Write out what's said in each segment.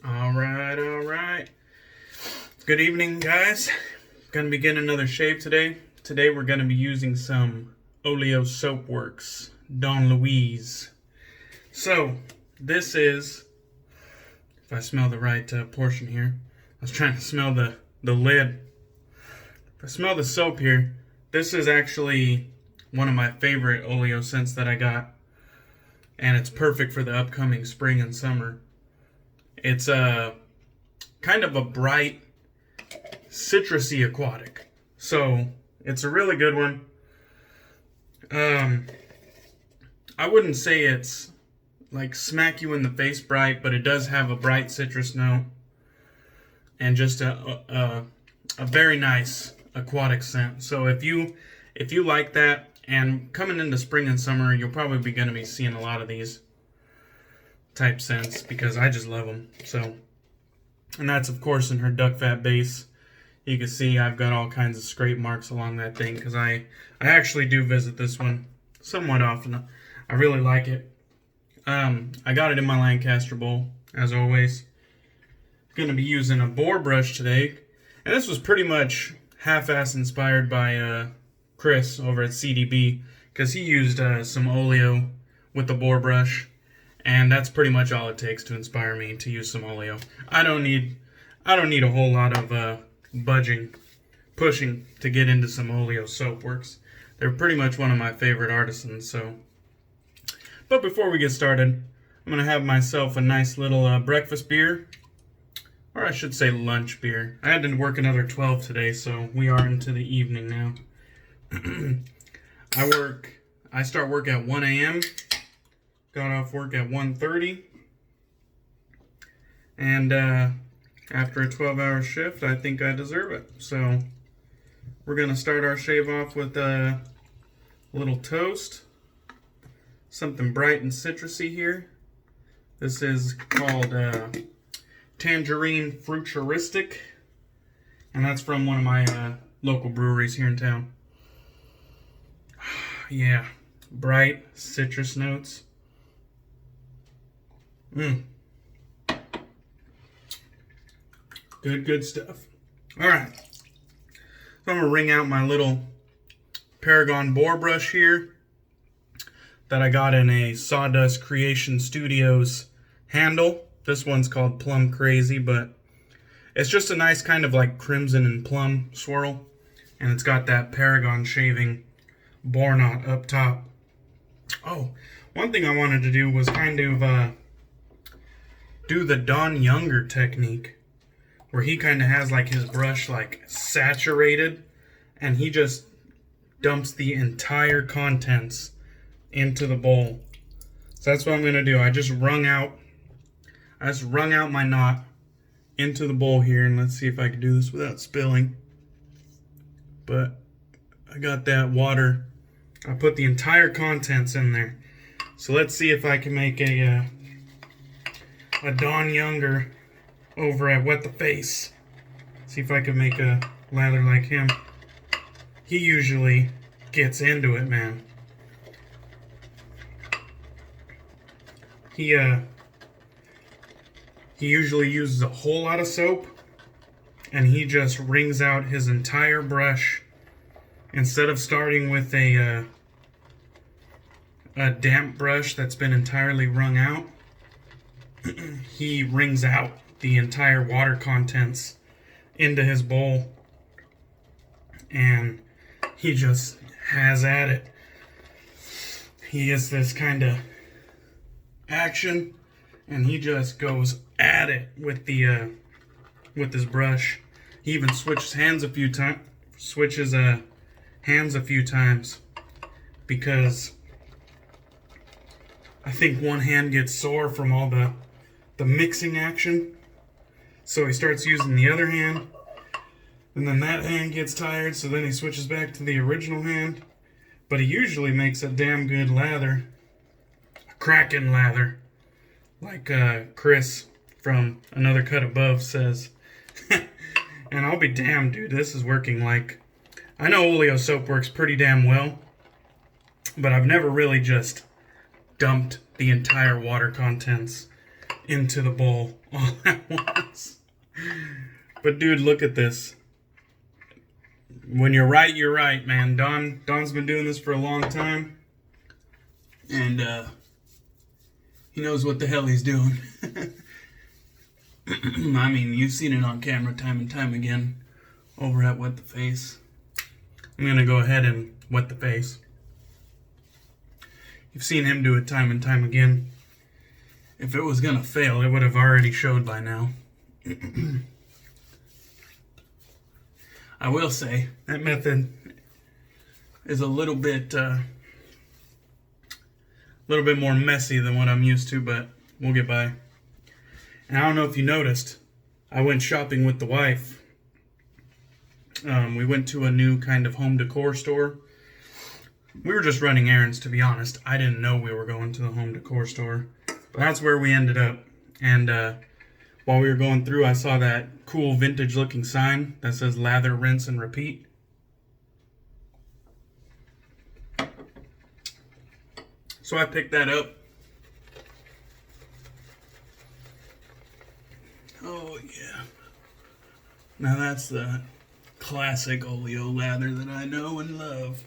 All right. Good evening, guys. Gonna be getting another shave today. Today we're gonna be using some Oleo Soapworks Don Louise. So this is, if I smell the right portion here, I was trying to smell the lid. If I smell the soap here, this is actually one of my favorite Oleo scents that I got, and it's perfect for the upcoming spring and summer. It's a kind of a bright, citrusy aquatic. So it's a really good one. I wouldn't say it's like smack you in the face bright, but it does have a bright citrus note and just a very nice aquatic scent. So if you like that, and coming into spring and summer, you'll probably going to be seeing a lot of these type scents because I just love them. So, and that's of course in her duck fat base. You can see I've got all kinds of scrape marks along that thing because I actually do visit this one somewhat often. I really like it. I got it in my Lancaster bowl as always. Going to be using a Boar brush today, and this was pretty much half-ass inspired by Chris over at CDB because he used some Oleo with the Boar brush. And that's pretty much all it takes to inspire me to use some Oleo. I don't need a whole lot of pushing to get into some Oleo Soapworks. They're pretty much one of my favorite artisans. So, but before we get started, I'm gonna have myself a nice little breakfast beer, or I should say lunch beer. I had to work another 12 today, so we are into the evening now. I start work at 1 a.m. Got off work at 1:30, and after a 12-hour shift, I think I deserve it. So we're going to start our shave off with a little toast, something bright and citrusy here. This is called Tangerine Fruituristic, and that's from one of my local breweries here in town. Yeah, bright citrus notes. Good stuff. Alright. So I'm going to wring out my little Paragon Boar brush here that I got in a Sawdust Creation Studios handle. This one's called Plum Crazy, but it's just a nice kind of like crimson and plum swirl. And it's got that Paragon shaving boar knot up top. Oh, one thing I wanted to do was kind of do the Don Younger technique, where he kind of has like his brush like saturated, and he just dumps the entire contents into the bowl. So that's what I'm gonna do. I just wrung out my knot into the bowl here, and let's see if I can do this without spilling. But I got that water. I put the entire contents in there. So let's see if I can make a Don Younger over at Wet the Face. See if I can make a lather like him. He usually gets into it, man. He usually uses a whole lot of soap, and he just wrings out his entire brush. Instead of starting with a damp brush that's been entirely wrung out, he wrings out the entire water contents into his bowl, and he just has at it. He gets this kind of action, and he just goes at it with the with his brush. He even switches hands a few times because I think one hand gets sore from all the mixing action. So he starts using the other hand, and then that hand gets tired, so then he switches back to the original hand. But he usually makes a damn good lather, a cracking lather, like Chris from Another Cut Above says. And I'll be damned, dude, this is working like... I know Oleo soap works pretty damn well, but I've never really just dumped the entire water contents into the bowl all at once. But dude, look at this. When you're right, man. Don's been doing this for a long time. And he knows what the hell he's doing. I mean, you've seen it on camera time and time again over at Wet the Face. I'm going to go ahead and wet the face. You've seen him do it time and time again. If it was going to fail, it would have already showed by now. I will say, that method is a little bit more messy than what I'm used to, but we'll get by. And I don't know if you noticed, I went shopping with the wife. We went to a new kind of home decor store. We were just running errands, to be honest. I didn't know we were going to the home decor store. But that's where we ended up. And while we were going through, I saw that cool vintage looking sign that says lather, rinse, and repeat. So I picked that up. Oh yeah. Now that's the classic Oleo lather that I know and love.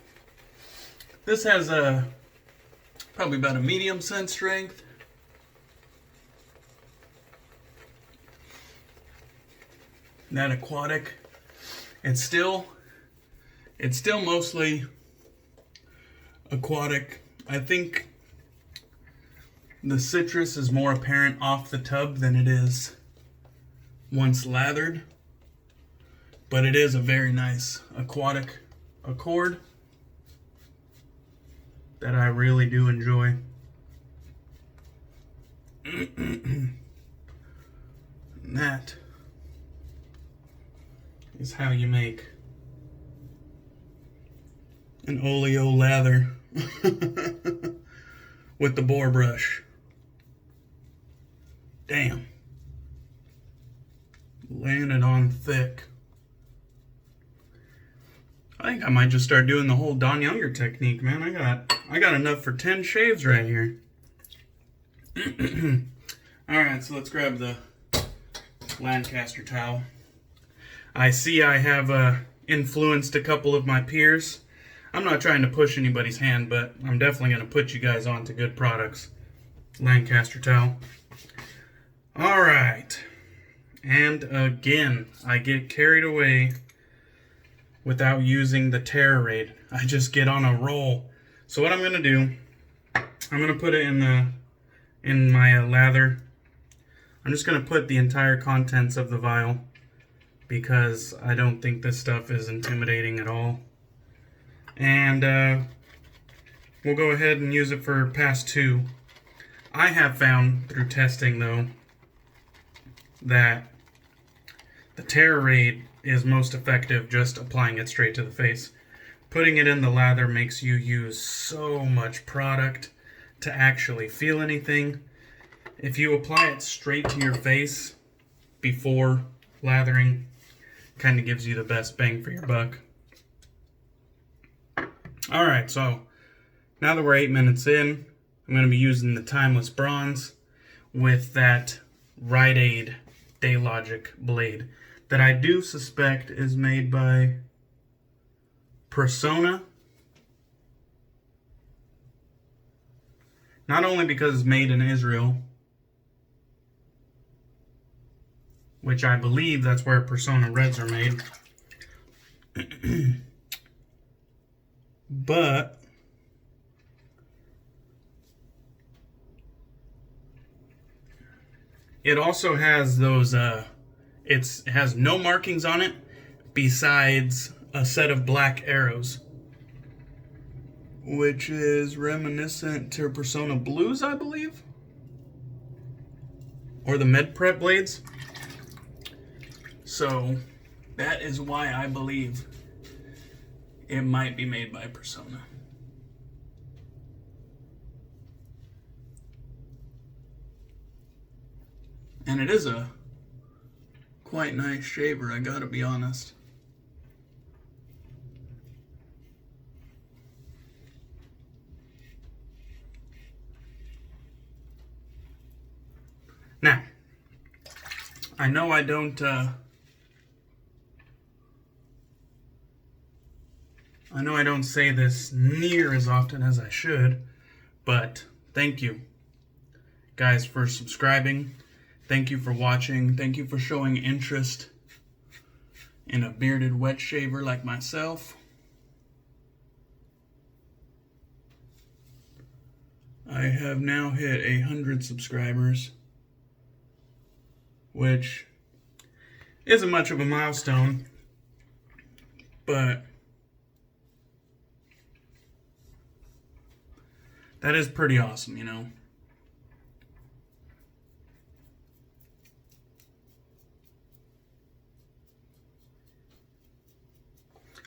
This has probably about a medium scent strength. That aquatic, it's still mostly aquatic. I think the citrus is more apparent off the tub than it is once lathered, but it is a very nice aquatic accord that I really do enjoy. And that is how you make an Oleo lather with the Boar brush. Damn. Laying it on thick. I think I might just start doing the whole Don Younger technique, man. I got enough for 10 shaves right here. Alright, so let's grab the Lancaster towel. I see I have influenced a couple of my peers. I'm not trying to push anybody's hand, but I'm definitely going to put you guys on to good products. Lancaster towel. Alright. And again, I get carried away without using the Terrorade. I just get on a roll. So what I'm going to do, I'm going to put it in my lather. I'm just going to put the entire contents of the vial, because I don't think this stuff is intimidating at all. And we'll go ahead and use it for pass 2. I have found through testing, though, that the Terrorade is most effective just applying it straight to the face. Putting it in the lather makes you use so much product to actually feel anything. If you apply it straight to your face before lathering, kind of gives you the best bang for your buck. Alright, so now that we're 8 minutes in, I'm going to be using the Timeless Bronze with that RiteAid Daylogic blade that I do suspect is made by Persona. Not only because it's made in Israel, which I believe that's where Persona Reds are made, but it also has those, it has no markings on it besides a set of black arrows, which is reminiscent to Persona Blues, I believe, or the Med Prep blades. So that is why I believe it might be made by Persona. And it is a quite nice shaver, I gotta be honest. Now, I know I don't say this near as often as I should, but thank you guys for subscribing. Thank you for watching. Thank you for showing interest in a bearded wet shaver like myself. I have now hit 100 subscribers, which isn't much of a milestone, but that is pretty awesome, you know.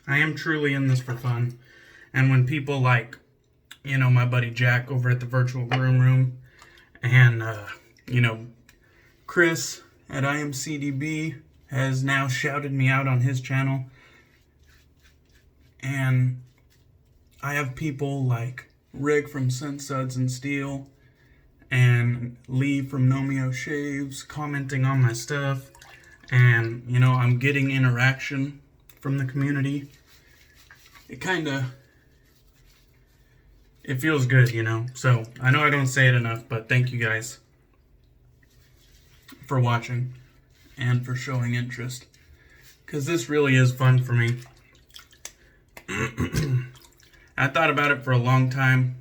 I am truly in this for fun. And when people like, you know, my buddy Jack over at the Virtual Groom Room, and, you know, Chris at IAMCDB has now shouted me out on his channel. And I have people like Rick from Suds and Steel and Lee from Nomeo Shaves commenting on my stuff. And, you know, I'm getting interaction from the community. It feels good, you know. So, I know I don't say it enough, but thank you guys for watching and for showing interest, because this really is fun for me. I thought about it for a long time.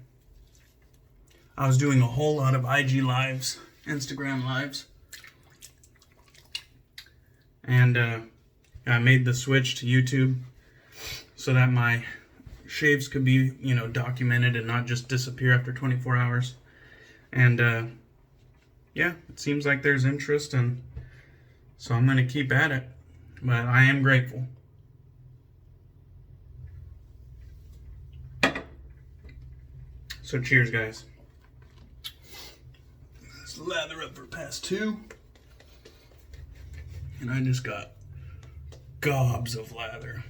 I was doing a whole lot of IG lives, Instagram lives, and I made the switch to YouTube so that my shaves could be, you know, documented and not just disappear after 24 hours. And yeah, it seems like there's interest, and so I'm going to keep at it. But I am grateful. So cheers, guys. Let's lather up for past 2. And I just got gobs of lather.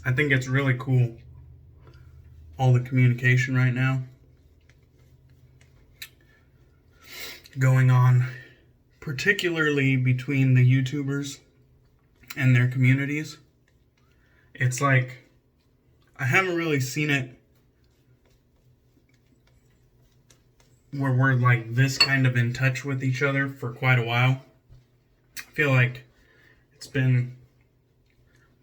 I think it's really cool, all the communication right now going on, particularly between the YouTubers and their communities. It's like, I haven't really seen it where we're like this kind of in touch with each other for quite a while. I feel like it's been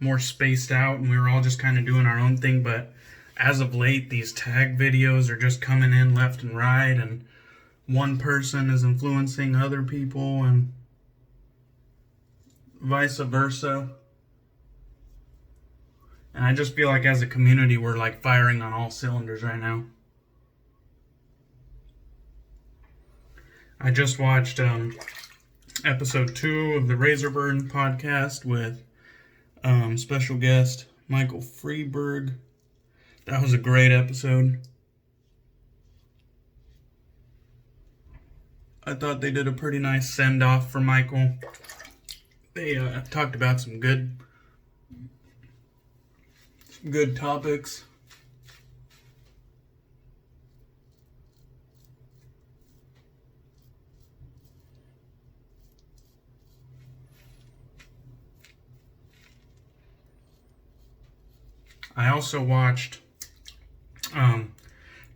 more spaced out and we were all just kind of doing our own thing, but as of late these tag videos are just coming in left and right, and one person is influencing other people and vice versa. And I just feel like as a community we're like firing on all cylinders right now. I just watched episode 2 of the Razor Burn podcast with special guest Michael Freeberg. That was a great episode. I thought they did a pretty nice send-off for Michael. They talked about some good topics. I also watched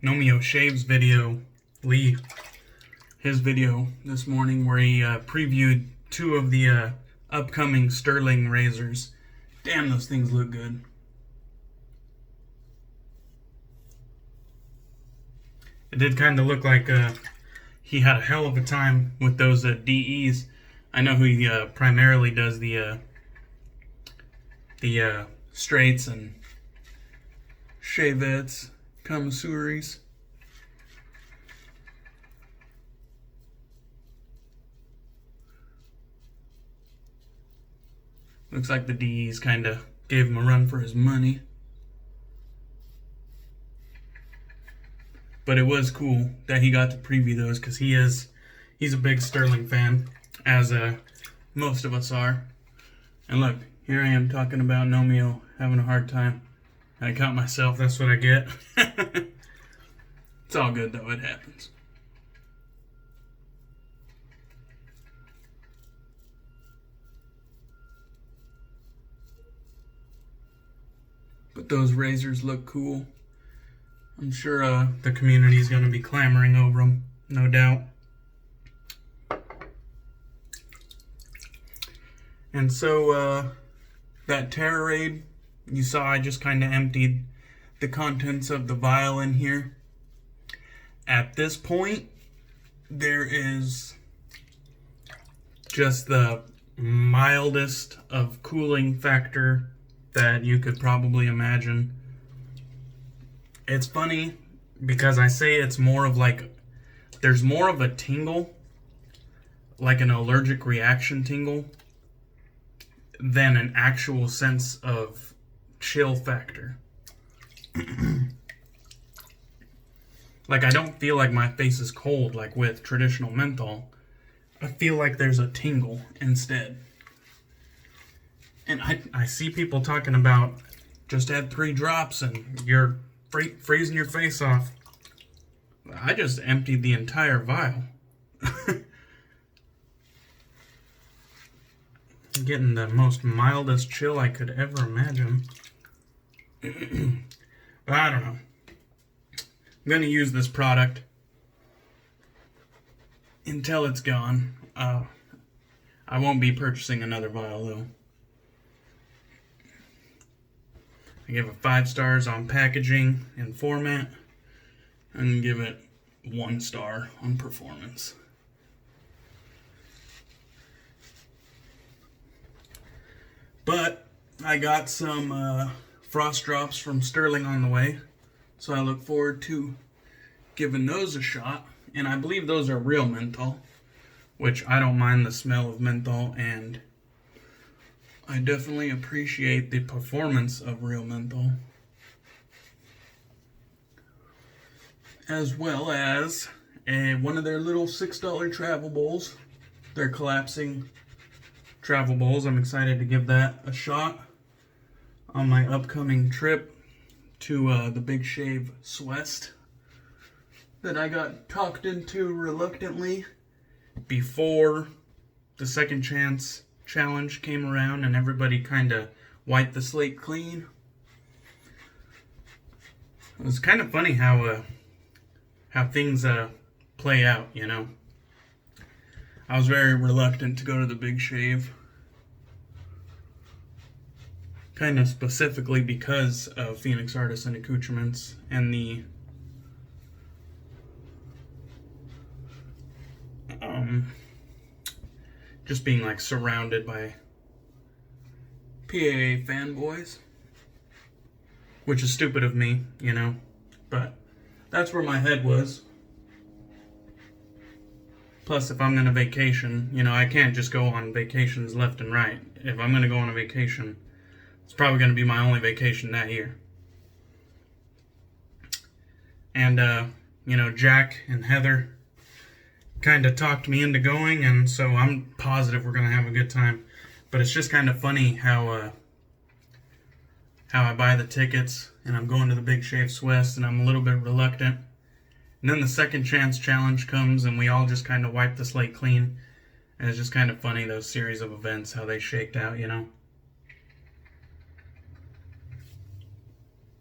Nomeo Shave's video, Lee, his video this morning, where he previewed 2 of the upcoming Sterling razors. Damn, those things look good. It did kind of look like he had a hell of a time with those DEs. I know he primarily does the straights and shavettes, commissures. Looks like the DEs kind of gave him a run for his money. But it was cool that he got to preview those, because he's a big Sterling fan, as most of us are. And look, here I am talking about Nomeo having a hard time. I caught myself, that's what I get. It's all good though, it happens. But those razors look cool. I'm sure the community is going to be clamoring over them, no doubt. And so that Terrorade, you saw I just kind of emptied the contents of the vial in here. At this point, there is just the mildest of cooling factor that you could probably imagine. It's funny because I say it's more of like, there's more of a tingle, like an allergic reaction tingle, than an actual sense of chill factor. Like, I don't feel like my face is cold like with traditional menthol. I feel like there's a tingle instead. And I see people talking about just add 3 drops and you're freezing your face off. I just emptied the entire vial. Getting the most mildest chill I could ever imagine. But I don't know. I'm going to use this product until it's gone. I won't be purchasing another vial though. I give it 5 stars on packaging and format, and give it 1 star on performance. But I got some frost drops from Sterling on the way, so I look forward to giving those a shot. And I believe those are real menthol, which I don't mind the smell of menthol, and I definitely appreciate the performance of real menthol. As well as one of their little $6 travel bowls. They're collapsing travel bowls. I'm excited to give that a shot on my upcoming trip to the Big Shave West that I got talked into reluctantly before the Second Chance Challenge came around and everybody kind of wiped the slate clean. It was kind of funny how things play out, you know. I was very reluctant to go to the Big Shave, kind of specifically because of Phoenix Artisan Accoutrements and the just being like surrounded by PAA fanboys, which is stupid of me, you know, but that's where my head was. Plus, if I'm going to vacation, you know, I can't just go on vacations left and right. If I'm going to go on a vacation, it's probably going to be my only vacation that year. And, you know, Jack and Heather kind of talked me into going, and so I'm positive we're going to have a good time. But it's just kind of funny how I buy the tickets, and I'm going to the Big Shave West, and I'm a little bit reluctant. And then the Second Chance Challenge comes, and we all just kind of wipe the slate clean. And it's just kind of funny, those series of events, how they shaked out, you know.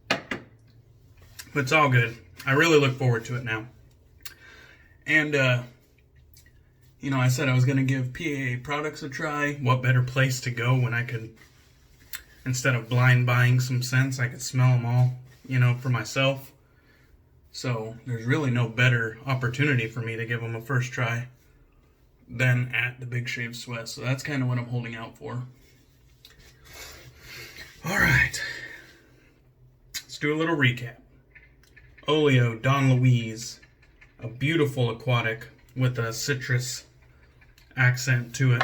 But it's all good. I really look forward to it now. And, you know, I said I was going to give PAA products a try. What better place to go when I could, instead of blind buying some scents, I could smell them all, you know, for myself. So there's really no better opportunity for me to give them a first try than at the Big Shave West. So that's kind of what I'm holding out for. All right. Let's do a little recap. Oleo Don Louise, a beautiful aquatic with a citrus accent to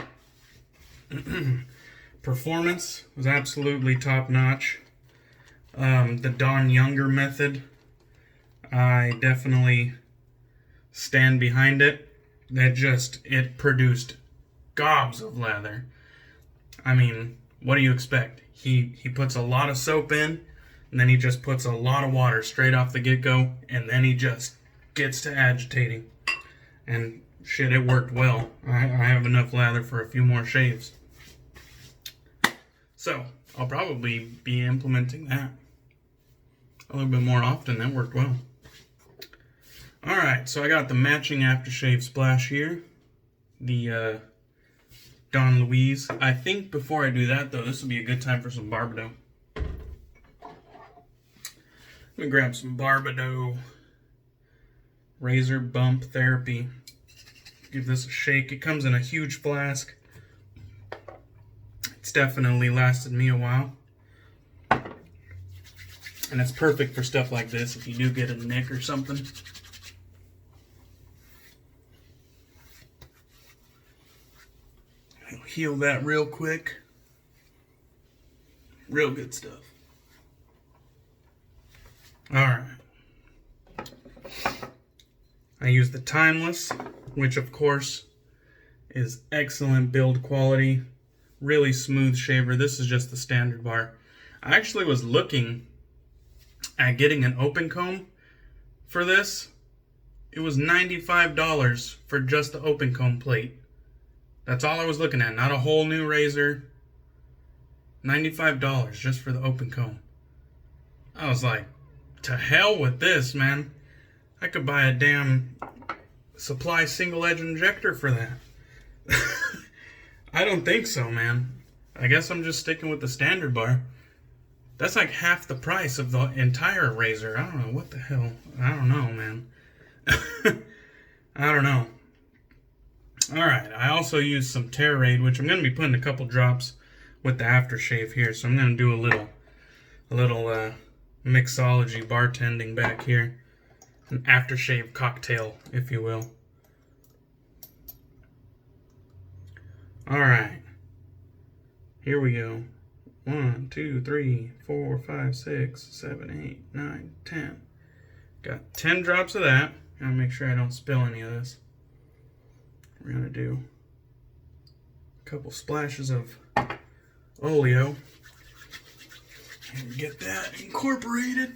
it. Performance was absolutely top notch. The Don Younger method, I definitely stand behind it. It produced gobs of lather. I mean, what do you expect? He puts a lot of soap in, and then he just puts a lot of water straight off the get-go, and then he just gets to agitating. And shit, it worked well. I have enough lather for a few more shaves. So, I'll probably be implementing that a little bit more often. That worked well. Alright, so I got the matching aftershave splash here. The Don Louise. I think before I do that, though, this would be a good time for some Barbedeaux. Let me grab some Barbedeaux Razor Bump Therapy. Give this a shake. It comes in a huge flask. It's definitely lasted me a while. And it's perfect for stuff like this if you do get a nick or something. It'll heal that real quick. Real good stuff. Alright. I use the Timeless, which of course is excellent build quality. Really smooth shaver. This is just the standard bar. I actually was looking at getting an open comb for this. It was $95 for just the open comb plate. That's all I was looking at. Not a whole new razor. $95 just for the open comb. I was like, to hell with this, man. I could buy a damn supply single edge injector for that. I don't think so, man. I guess I'm just sticking with the standard bar. That's like half the price of the entire razor. I don't know what the hell. I don't know, man. I don't know. Alright, I also used some Terrorade, which I'm going to be putting a couple drops with the aftershave here. So I'm going to do a little mixology bartending back here. An aftershave cocktail, if you will. Alright. Here we go. 1, 2, 3, 4, 5, 6, 7, 8, 9, 10. Got 10 drops of that. Gotta make sure I don't spill any of this. We're gonna do a couple splashes of Oleo and get that incorporated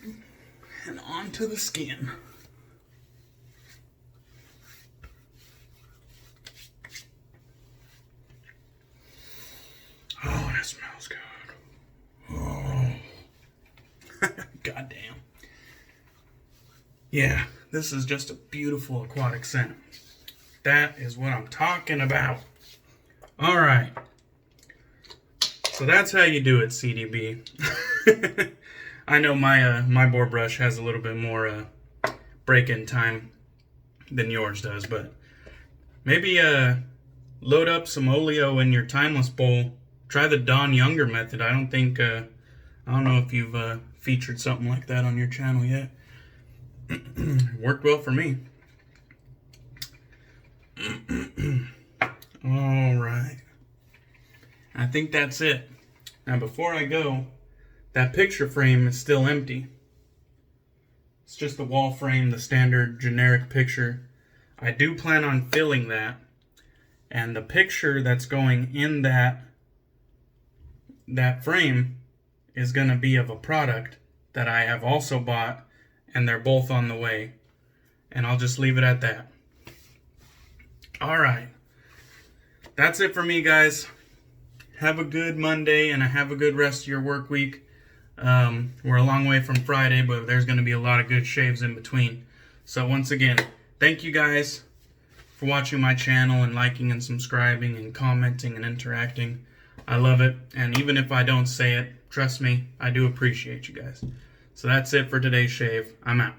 and onto the skin. Oh, that smells good. Oh. Goddamn. Yeah, this is just a beautiful aquatic scent. That is what I'm talking about. Alright. So that's how you do it, CDB. I know my boar brush has a little bit more break-in time than yours does, but maybe load up some Oleo in your Timeless bowl. Try the Don Younger method. I don't know if you've featured something like that on your channel yet. Worked well for me. Alright. I think that's it. Now before I go, that picture frame is still empty. It's just the wall frame, the standard generic picture. I do plan on filling that. And the picture that's going in that frame is going to be of a product that I have also bought, and they're both on the way. And I'll just leave it at that. Alright. That's it for me, guys. Have a good Monday, and have a good rest of your work week. We're a long way from Friday, but there's going to be a lot of good shaves in between. So once again, thank you guys for watching my channel and liking and subscribing and commenting and interacting. I love it, and even if I don't say it, trust me, I do appreciate you guys. So that's it for today's shave. I'm out.